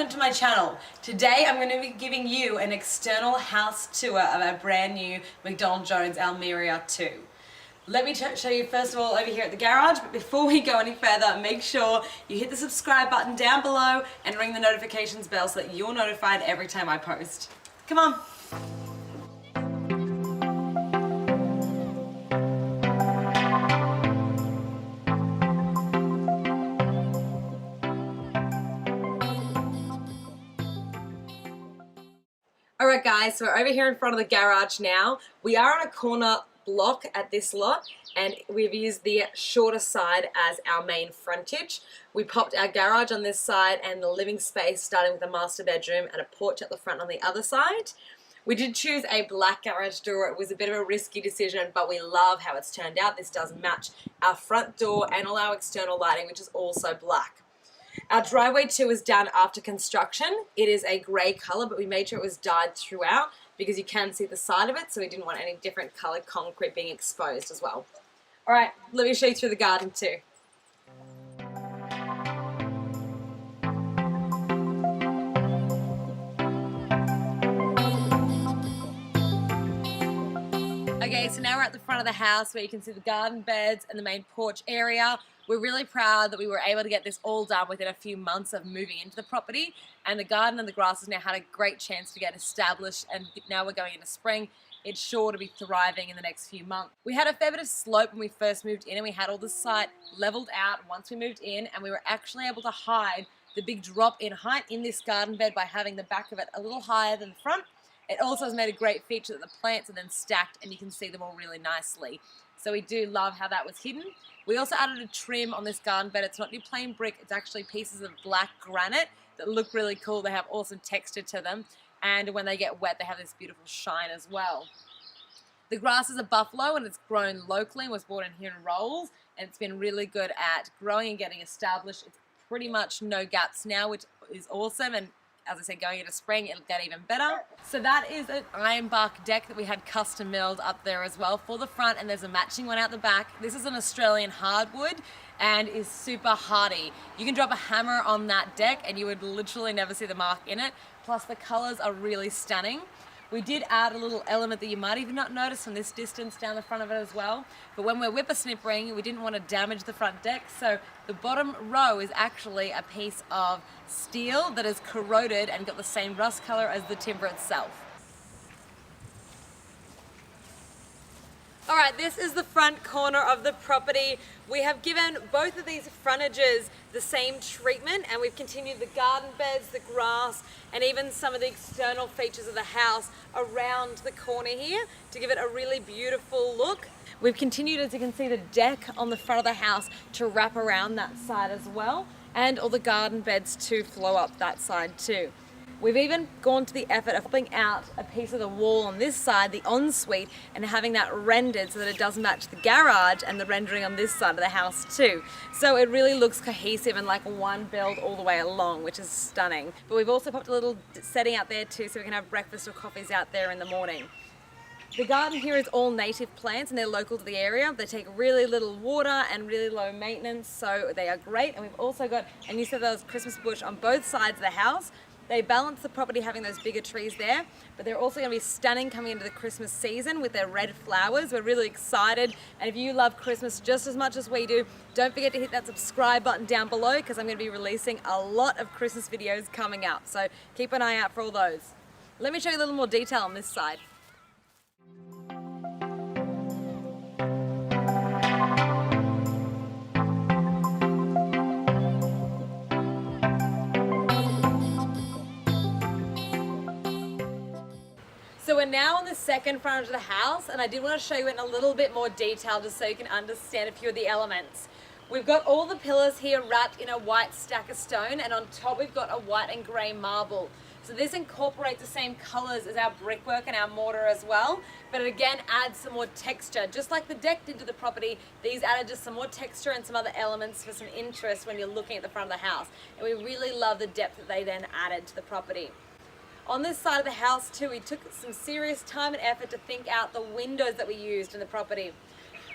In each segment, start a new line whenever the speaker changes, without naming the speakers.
welcome to my channel. Today I'm going to be giving you an external house tour of our brand new McDonald Jones Almeria 2. Let me show you first of all over here at the garage, but before we go any further, make sure you hit the subscribe button down below and ring the notifications bell so that you're notified every time I post. Come on. Alright guys, so we're over here in front of the garage now. We are on a corner block at this lot and we've used the shorter side as our main frontage. We popped our garage on this side and the living space starting with a master bedroom and a porch at the front on the other side. We did choose a black garage door. It was a bit of a risky decision, but we love how it's turned out. This does match our front door and all our external lighting, which is also black. Our driveway too is done after construction. It is a grey colour, but we made sure it was dyed throughout because you can see the side of it, so we didn't want any different coloured concrete being exposed as well. Alright, let me show you through the garden too. Okay, so now we're at the front of the house where you can see the garden beds and the main porch area. We're really proud that we were able to get this all done within a few months of moving into the property, and the garden and the grass has now had a great chance to get established, and now we're going into spring. It's sure to be thriving in the next few months. We had a fair bit of slope when we first moved in and we had all the site leveled out once we moved in, and we were actually able to hide the big drop in height in this garden bed by having the back of it a little higher than the front. It also has made a great feature that the plants are then stacked and you can see them all really nicely. So we do love how that was hidden. We also added a trim on this garden bed. It's not your plain brick, it's actually pieces of black granite that look really cool. They have awesome texture to them, and when they get wet they have this beautiful shine as well. The grass is a buffalo and it's grown locally and was bought in here in rolls, and it's been really good at growing and getting established. It's pretty much no gaps now, which is awesome, and as I said, going into spring, it'll get even better. So that is an ironbark deck that we had custom milled up there as well for the front, and there's a matching one out the back. This is an Australian hardwood and is super hardy. You can drop a hammer on that deck and you would literally never see the mark in it. Plus the colors are really stunning. We did add a little element that you might even not notice from this distance down the front of it as well. But when we're whippersnippering, we didn't want to damage the front deck, so the bottom row is actually a piece of steel that is corroded and got the same rust color as the timber itself. Alright, this is the front corner of the property. We have given both of these frontages the same treatment, and we've continued the garden beds, the grass, and even some of the external features of the house around the corner here to give it a really beautiful look. We've continued, as you can see, the deck on the front of the house to wrap around that side as well, and all the garden beds to flow up that side too. We've even gone to the effort of pulling out a piece of the wall on this side, the ensuite, and having that rendered so that it does match the garage and the rendering on this side of the house too. So it really looks cohesive and like one build all the way along, which is stunning. But we've also popped a little setting out there too so we can have breakfast or coffees out there in the morning. The garden here is all native plants and they're local to the area. They take really little water and really low maintenance, so they are great. And we've also got a New South Wales Christmas bush on both sides of the house. They balance the property having those bigger trees there, but they're also going to be stunning coming into the Christmas season with their red flowers. We're really excited, and if you love Christmas just as much as we do, don't forget to hit that subscribe button down below because I'm going to be releasing a lot of Christmas videos coming up, so keep an eye out for all those. Let me show you a little more detail on this side. So we're now on the second front of the house, and I did want to show you in a little bit more detail just so you can understand a few of the elements. We've got all the pillars here wrapped in a white stack of stone, and on top we've got a white and grey marble. So this incorporates the same colours as our brickwork and our mortar as well, but it again adds some more texture. Just like the deck did to the property, these added just some more texture and some other elements for some interest when you're looking at the front of the house. And we really love the depth that they then added to the property. On this side of the house too, we took some serious time and effort to think out the windows that we used in the property.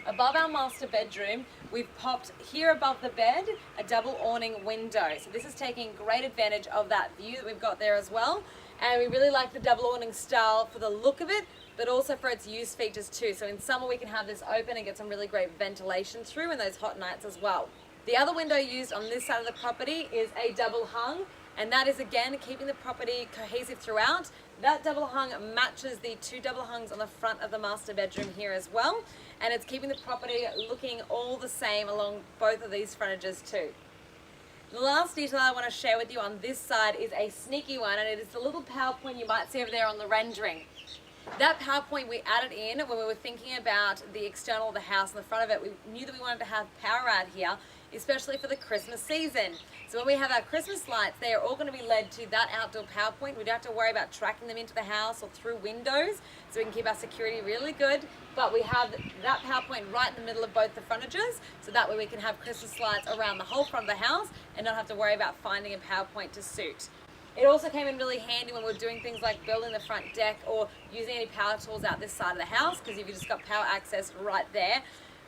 above our master bedroom, we've popped here above the bed a double awning window. So this is taking great advantage of that view that we've got there as well. And we really like the double awning style for the look of it, but also for its use features too. So in summer we can have this open and get some really great ventilation through in those hot nights as well. The other window used on this side of the property is a double hung, and that is again keeping the property cohesive throughout. That double hung matches the two double hungs on the front of the master bedroom here as well, and it's keeping the property looking all the same along both of these frontages too. The last detail I want to share with you on this side is a sneaky one, and it is the little PowerPoint you might see over there on the rendering. That PowerPoint we added in when we were thinking about the external of the house and the front of it. We knew that we wanted to have power out here, especially for the Christmas season. So when we have our Christmas lights, they are all going to be led to that outdoor PowerPoint. We don't have to worry about tracking them into the house or through windows, so we can keep our security really good. But we have that PowerPoint right in the middle of both the frontages, so that way we can have Christmas lights around the whole front of the house and not have to worry about finding a PowerPoint to suit. It also came in really handy when we're doing things like building the front deck or using any power tools out this side of the house, because you've just got power access right there.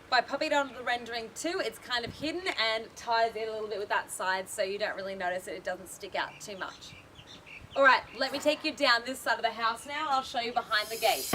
By popping it onto the rendering too, it's kind of hidden and ties in a little bit with that side, so you don't really notice it. It doesn't stick out too much. All right, let me take you down this side of the house now. I'll show you behind the gate.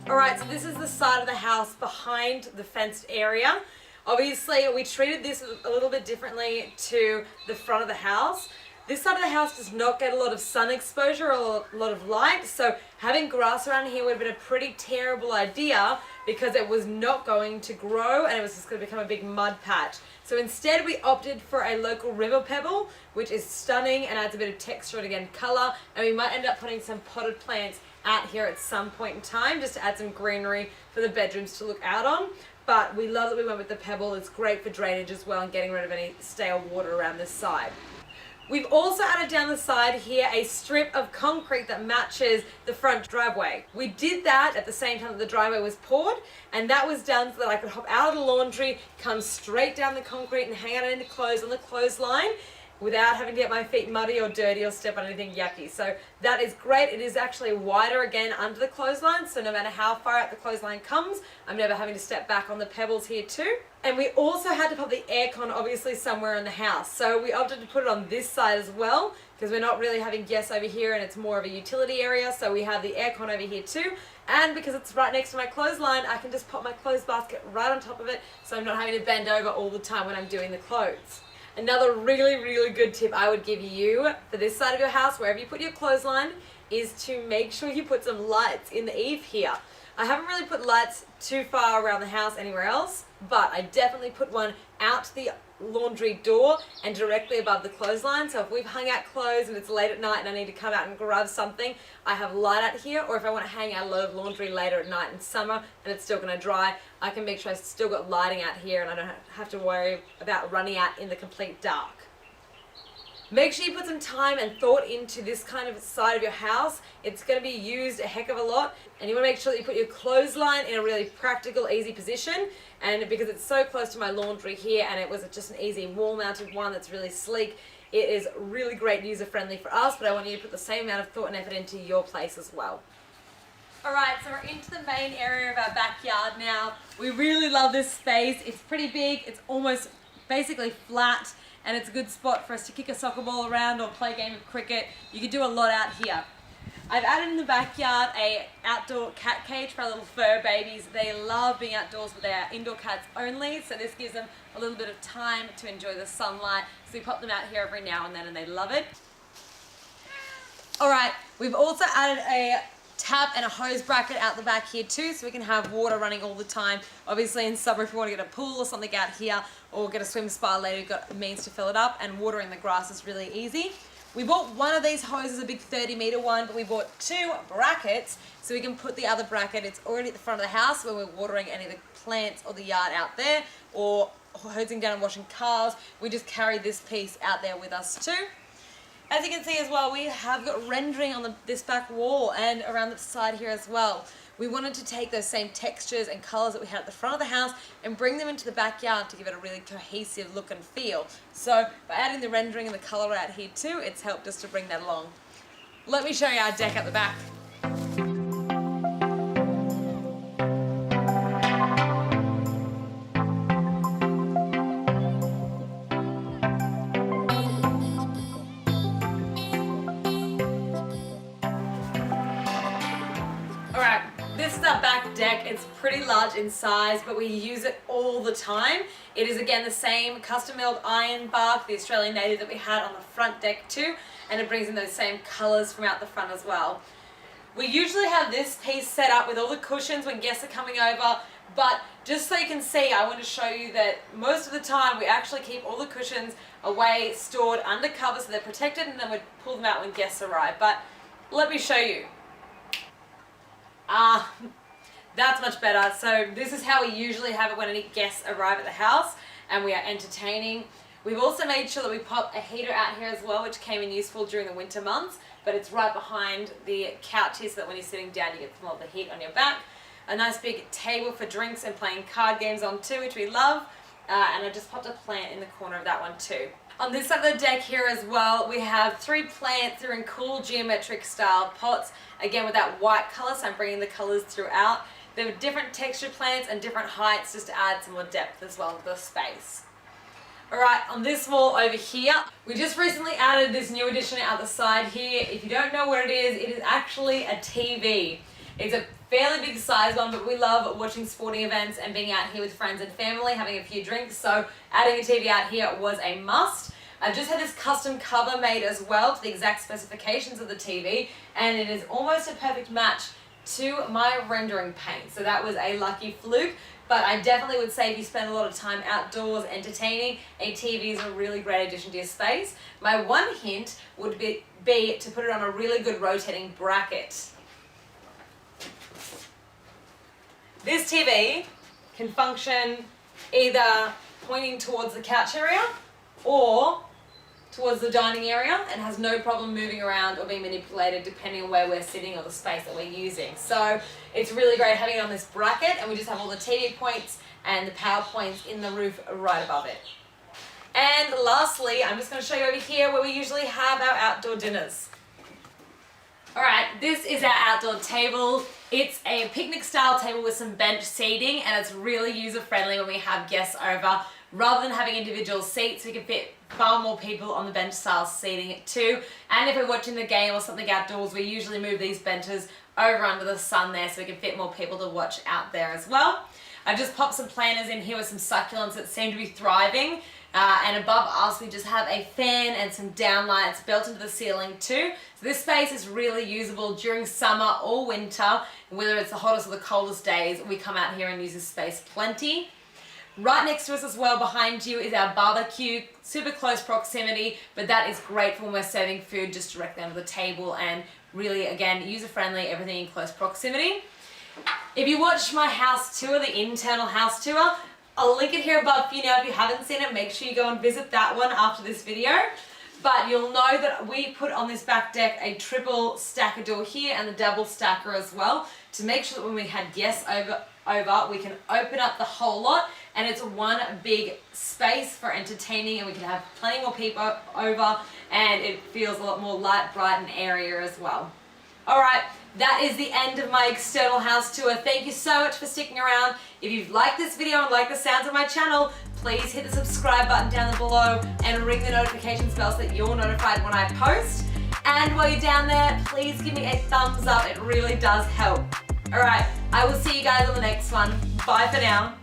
Alright, so this is the side of the house behind the fenced area. Obviously, we treated this a little bit differently to the front of the house. This side of the house does not get a lot of sun exposure or a lot of light, so having grass around here would have been a pretty terrible idea because it was not going to grow and it was just going to become a big mud patch. So instead we opted for a local river pebble, which is stunning and adds a bit of texture and again colour, and we might end up putting some potted plants out here at some point in time just to add some greenery for the bedrooms to look out on. But we love that we went with the pebble. It's great for drainage as well and getting rid of any stale water around this side. We've also added down the side here a strip of concrete that matches the front driveway. We did that at the same time that the driveway was poured, and that was done so that I could hop out of the laundry, come straight down the concrete and hang out any clothes on the clothesline without having to get my feet muddy or dirty or step on anything yucky. So that is great. It is actually wider again under the clothesline, so no matter how far out the clothesline comes, I'm never having to step back on the pebbles here too. And we also had to put the aircon obviously somewhere in the house. So we opted to put it on this side as well, because we're not really having guests over here and it's more of a utility area. So we have the aircon over here too. And because it's right next to my clothesline, I can just pop my clothes basket right on top of it, so I'm not having to bend over all the time when I'm doing the clothes. Another really, really good tip I would give you for this side of your house, wherever you put your clothesline, is to make sure you put some lights in the eave here. I haven't really put lights too far around the house anywhere else, but I definitely put one out to the laundry door and directly above the clothesline. So if we've hung out clothes and it's late at night and I need to come out and grab something, I have light out here. Or if I want to hang out a load of laundry later at night in summer and it's still going to dry, I can make sure I've still got lighting out here and I don't have to worry about running out in the complete dark. Make sure you put some time and thought into this kind of side of your house. It's going to be used a heck of a lot, and you want to make sure that you put your clothesline in a really practical, easy position. And because it's so close to my laundry here and it was just an easy wall-mounted one that's really sleek, it is really great and user-friendly for us, but I want you to put the same amount of thought and effort into your place as well. Alright, so we're into the main area of our backyard now. We really love this space. It's pretty big, it's almost basically flat, and it's a good spot for us to kick a soccer ball around or play a game of cricket. You can do a lot out here. I've added in the backyard a outdoor cat cage for our little fur babies. They love being outdoors, but they are indoor cats only, so this gives them a little bit of time to enjoy the sunlight. So we pop them out here every now and then and they love it. Alright, we've also added a tap and a hose bracket out the back here too, so we can have water running all the time. Obviously in summer, if we want to get a pool or something out here or get a swim spa later, we've got a means to fill it up, and watering the grass is really easy. We bought one of these hoses, a big 30-meter one, but we bought two brackets so we can put the other bracket. It's already at the front of the house when we're watering any of the plants or the yard out there, or hosing down and washing cars. We just carry this piece out there with us too. As you can see as well, we have got rendering on this back wall and around the side here as well. we wanted to take those same textures and colors that we had at the front of the house and bring them into the backyard to give it a really cohesive look and feel. So by adding the rendering and the color out here too, it's helped us to bring that along. Let me show you our deck at the back. Alright, this is our back deck. It's pretty large in size, but we use it all the time. It is again the same custom milled iron bark, the Australian native that we had on the front deck too, and it brings in those same colors from out the front as well. We usually have this piece set up with all the cushions when guests are coming over, but just so you can see, I want to show you that most of the time we actually keep all the cushions away, stored under cover so they're protected, and then we pull them out when guests arrive. But let me show you. That's much better. So this is how we usually have it when any guests arrive at the house and we are entertaining. We've also made sure that we pop a heater out here as well, which came in useful during the winter months, but it's right behind the couch here so that when you're sitting down you get some of the heat on your back. A nice big table for drinks and playing card games on too, which we love. And I just popped a plant in the corner of that one too. On this side of the deck here as well, we have 3 plants. They're in cool geometric style pots, again with that white color, so I'm bringing the colors throughout. There are different texture plants and different heights just to add some more depth as well to the space. Alright, on this wall over here, we just recently added this new addition out the side here. If you don't know what it is actually a TV. It's a fairly big size one, but we love watching sporting events and being out here with friends and family, having a few drinks, so adding a TV out here was a must. I've just had this custom cover made as well to the exact specifications of the TV, and it is almost a perfect match to my rendering paint, so that was a lucky fluke. But I definitely would say if you spend a lot of time outdoors entertaining, a TV is a really great addition to your space. My one hint would be to put it on a really good rotating bracket. This TV can function either pointing towards the couch area or towards the dining area and has no problem moving around or being manipulated depending on where we're sitting or the space that we're using. So it's really great having it on this bracket, and we just have all the TV points and the power points in the roof right above it. And lastly, I'm just going to show you over here where we usually have our outdoor dinners. Alright, this is our outdoor table. It's a picnic style table with some bench seating, and it's really user friendly when we have guests over. Rather than having individual seats, we can fit far more people on the bench style seating too. And if we're watching the game or something outdoors, we usually move these benches over under the sun there so we can fit more people to watch out there as well. I've just popped some planters in here with some succulents that seem to be thriving. And above us we just have a fan and some downlights built into the ceiling too. So this space is really usable during summer or winter, whether it's the hottest or the coldest days. We come out here and use this space plenty. Right next to us as well behind you is our barbecue, super close proximity, but that is great for when we're serving food just directly under the table, and really again user friendly, everything in close proximity. If you watched my house tour, the internal house tour, I'll link it here above for you now. If you haven't seen it, make sure you go and visit that one after this video. But you'll know that we put on this back deck a triple stacker door here and the double stacker as well to make sure that when we had guests over we can open up the whole lot and it's one big space for entertaining, and we can have plenty more people over and it feels a lot more light, bright and airier as well. Alright, that is the end of my external house tour. Thank you so much for sticking around. If you've liked this video and like the sounds of my channel, please hit the subscribe button down below and ring the notifications bell so that you're notified when I post. And while you're down there, please give me a thumbs up. It really does help. Alright, I will see you guys on the next one. Bye for now.